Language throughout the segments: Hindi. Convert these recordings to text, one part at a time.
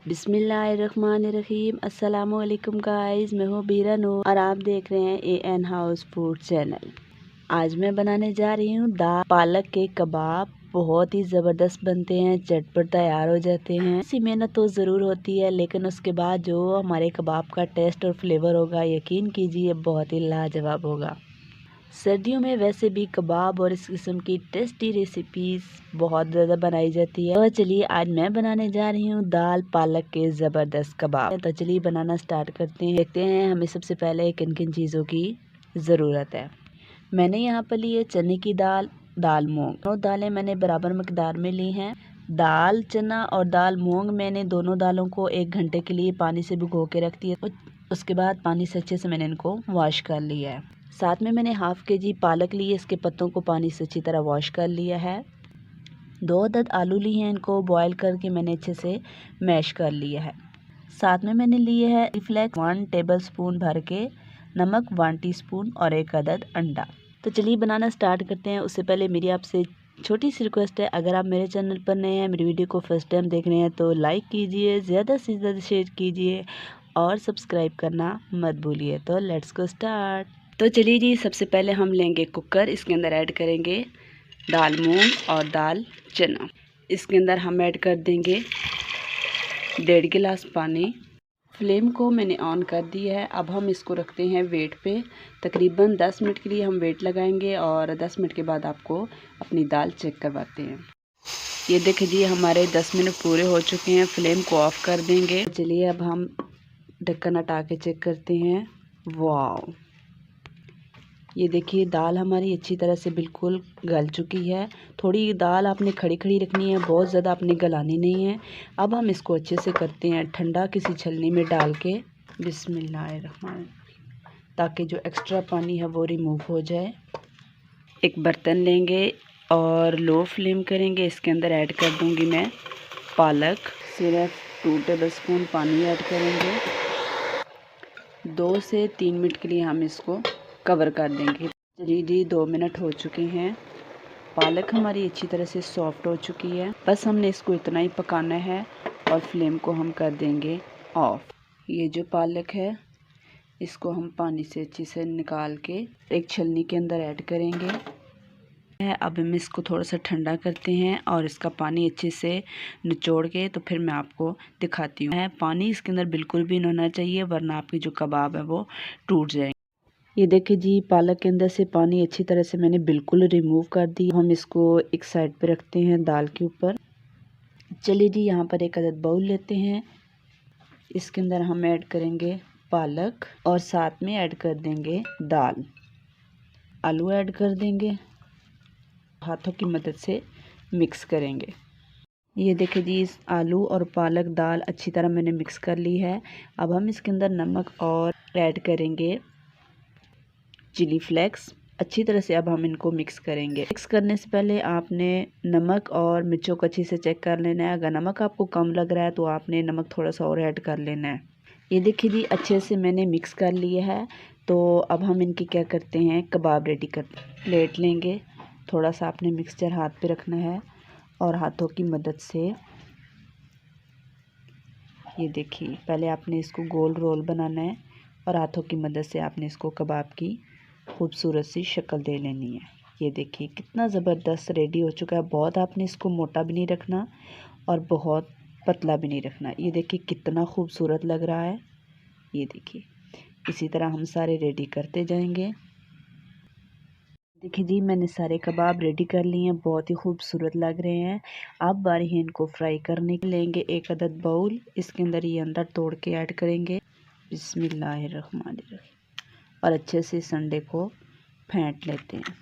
बिस्मिल्लाहिर्रहमानिर्रहीम। अस्सलामुअलैकुम गाइस, मैं हूँ बीरा नूर और आप देख रहे हैं AN हाउस फूड चैनल। आज मैं बनाने जा रही हूँ दाल पालक के कबाब। बहुत ही ज़बरदस्त बनते हैं, झटपट तैयार हो जाते हैं। इसी मेहनत तो ज़रूर होती है, लेकिन उसके बाद जो हमारे कबाब का टेस्ट और फ्लेवर होगा, यकीन कीजिए बहुत ही लाजवाब होगा। सर्दियों में वैसे भी कबाब और इस किस्म की टेस्टी रेसिपीज बहुत ज़्यादा बनाई जाती है। तो चलिए आज मैं बनाने जा रही हूँ दाल पालक के ज़बरदस्त कबाब। तो चलिए बनाना स्टार्ट करते हैं। देखते हैं हमें सबसे पहले किन किन चीज़ों की ज़रूरत है। मैंने यहाँ पर ली है चने की दाल, दाल मूंग। दोनों दालें मैंने बराबर मकदार में ली हैं। दाल चना और दाल मूंग मैंने दोनों दालों को 1 घंटे के लिए पानी से भिगो के रख दिया। उसके बाद पानी से अच्छे से मैंने इनको वॉश कर लिया है। साथ में मैंने हाफ केजी पालक ली है, इसके पत्तों को पानी से अच्छी तरह वॉश कर लिया है। 2 अदद आलू लिए हैं, इनको बॉईल करके मैंने अच्छे से मैश कर लिया है। साथ में मैंने लिए है फ्लेक्स 1 टेबलस्पून भर के, नमक 1 टीस्पून और 1 अदद अंडा। तो चलिए बनाना स्टार्ट करते हैं। उससे पहले मेरी आपसे छोटी सी रिक्वेस्ट है, अगर आप मेरे चैनल पर नए हैं, मेरी वीडियो को फर्स्ट टाइम देख रहे हैं तो लाइक कीजिए, ज़्यादा से ज़्यादा शेयर कीजिए और सब्सक्राइब करना मत भूलिए। तो लेट्स गो स्टार्ट। तो चलिए जी, सबसे पहले हम लेंगे कुकर। इसके अंदर ऐड करेंगे दाल मूंग और दाल चना। इसके अंदर हम ऐड कर देंगे 1.5 गिलास पानी। फ्लेम को मैंने ऑन कर दिया है। अब हम इसको रखते हैं वेट पे। तकरीबन 10 मिनट के लिए हम वेट लगाएंगे और 10 मिनट के बाद आपको अपनी दाल चेक करवाते हैं। ये देखिए जी, हमारे 10 मिनट पूरे हो चुके हैं। फ्लेम को ऑफ कर देंगे। चलिए अब हम ढक्कन हटा के चेक करते हैं। वाह, ये देखिए दाल हमारी अच्छी तरह से बिल्कुल गल चुकी है। थोड़ी दाल आपने खड़ी खड़ी रखनी है, बहुत ज़्यादा आपने गलानी नहीं है। अब हम इसको अच्छे से करते हैं ठंडा, किसी छलनी में डाल के। बिस्मिल्लाहिर्रहमानिर्रहीम, ताकि जो एक्स्ट्रा पानी है वो रिमूव हो जाए। एक बर्तन लेंगे और लो फ्लेम करेंगे। इसके अंदर ऐड कर दूंगी मैं पालक। सिर्फ 2 टेबलस्पून पानी ऐड करेंगे। 2 से 3 मिनट के लिए हम इसको कवर कर देंगे। जी 2 मिनट हो चुके हैं। पालक हमारी अच्छी तरह से सॉफ्ट हो चुकी है। बस हमने इसको इतना ही पकाना है और फ्लेम को हम कर देंगे ऑफ। ये जो पालक है इसको हम पानी से अच्छे से निकाल के एक छलनी के अंदर ऐड करेंगे। अब हम इसको थोड़ा सा ठंडा करते हैं और इसका पानी अच्छे से निचोड़ के तो फिर मैं आपको दिखाती हूँ। पानी इसके अंदर बिल्कुल भी नहीं होना चाहिए, वरना आपकी जो कबाब है वो टूट जाएंगे। ये देखिए जी, पालक के अंदर से पानी अच्छी तरह से मैंने बिल्कुल रिमूव कर दी। हम इसको एक साइड पे रखते हैं दाल के ऊपर। चलिए जी, यहाँ पर एक अदद बाउल लेते हैं। इसके अंदर हम ऐड करेंगे पालक और साथ में ऐड कर देंगे दाल। आलू ऐड कर देंगे, हाथों की मदद से मिक्स करेंगे। ये देखिए जी, इस आलू और पालक दाल अच्छी तरह मैंने मिक्स कर ली है। अब हम इसके अंदर नमक और ऐड करेंगे चिली फ्लेक्स। अच्छी तरह से अब हम इनको मिक्स करेंगे। मिक्स करने से पहले आपने नमक और मिर्चों को अच्छे से चेक कर लेना है। अगर नमक आपको कम लग रहा है तो आपने नमक थोड़ा सा और ऐड कर लेना है। ये देखिए जी, अच्छे से मैंने मिक्स कर लिया है। तो अब हम इनकी क्या करते हैं, कबाब रेडी करते हैं। प्लेट लेंगे, थोड़ा सा आपने मिक्सचर हाथ पे रखना है और हाथों की मदद से ये देखिए, पहले आपने इसको गोल रोल बनाना है और हाथों की मदद से आपने इसको कबाब की खूबसूरत सी शक्ल दे लेनी है। ये देखिए कितना ज़बरदस्त रेडी हो चुका है। बहुत आपने इसको मोटा भी नहीं रखना और बहुत पतला भी नहीं रखना। ये देखिए कितना खूबसूरत लग रहा है। ये देखिए, इसी तरह हम सारे रेडी करते जाएंगे। देखिए जी, मैंने सारे कबाब रेडी कर लिए हैं, बहुत ही खूबसूरत लग रहे हैं। अब बारी है इनको फ्राई करने के। लेंगे एक अदद बाउल, इसके अंदर ये अंडा तोड़ के ऐड करेंगे। बिस्मिल्लाहिर्रहमानिर्रहीम, और अच्छे से इस अंडे को फेंट लेते हैं।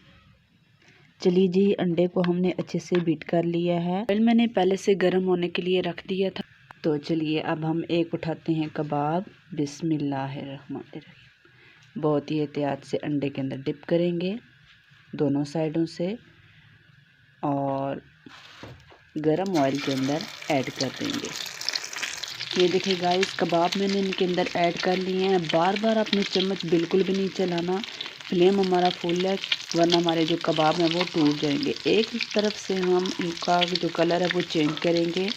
चलिए जी, अंडे को हमने अच्छे से बीट कर लिया है। ऑयल मैंने पहले से गर्म होने के लिए रख दिया था। तो चलिए अब हम एक उठाते हैं कबाब। बिस्मिल्लाहिर्रहमानिर्रहीम, बहुत ही एहतियात से अंडे के अंदर डिप करेंगे दोनों साइडों से और गरम ऑयल के अंदर ऐड कर देंगे। ये देखिए गाइस, कबाब मैंने इनके अंदर ऐड कर लिए हैं। बार बार अपनी चम्मच बिल्कुल भी नहीं चलाना। फ्लेम हमारा फुल है, वरना हमारे जो कबाब हैं वो टूट जाएंगे। एक तरफ से हम इनका जो कलर है वो चेंज करेंगे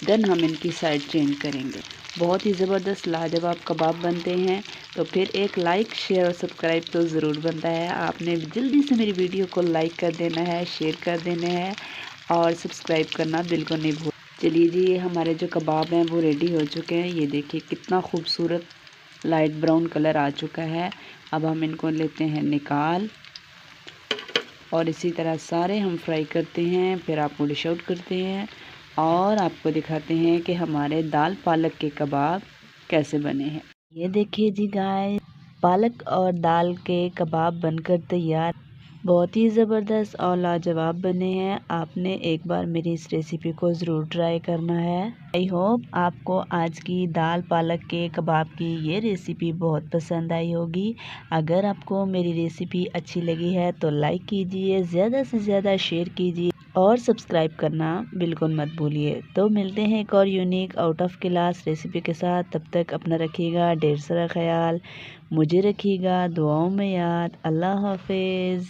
देन हम इनकी साइड चेंज करेंगे। बहुत ही ज़बरदस्त लाजवाब कबाब बनते हैं। तो फिर एक लाइक, शेयर और सब्सक्राइब तो ज़रूर बनता है। आपने जल्दी से मेरी वीडियो को लाइक कर देना है, शेयर कर देना है और सब्सक्राइब करना बिल्कुल नहीं भूल। चलिए जी, हमारे जो कबाब हैं वो रेडी हो चुके हैं। ये देखिए कितना खूबसूरत लाइट ब्राउन कलर आ चुका है। अब हम इनको लेते हैं निकाल और इसी तरह सारे हम फ्राई करते हैं। फिर आपको डिश आउट करते हैं और आपको दिखाते हैं कि हमारे दाल पालक के कबाब कैसे बने हैं। ये देखिए जी गाइस, पालक और दाल के कबाब बनकर तैयार। बहुत ही ज़बरदस्त और लाजवाब बने हैं। आपने एक बार मेरी इस रेसिपी को ज़रूर ट्राई करना है। आई होप आपको आज की दाल पालक के कबाब की ये रेसिपी बहुत पसंद आई होगी। अगर आपको मेरी रेसिपी अच्छी लगी है तो लाइक कीजिए, ज़्यादा से ज़्यादा शेयर कीजिए और सब्सक्राइब करना बिल्कुल मत भूलिए। तो मिलते हैं एक और unique out of class recipe के साथ। तब तक अपना रखिएगा ढेर सारा ख्याल, मुझे रखिएगा दुआओं में याद। अल्लाह हाफिज़।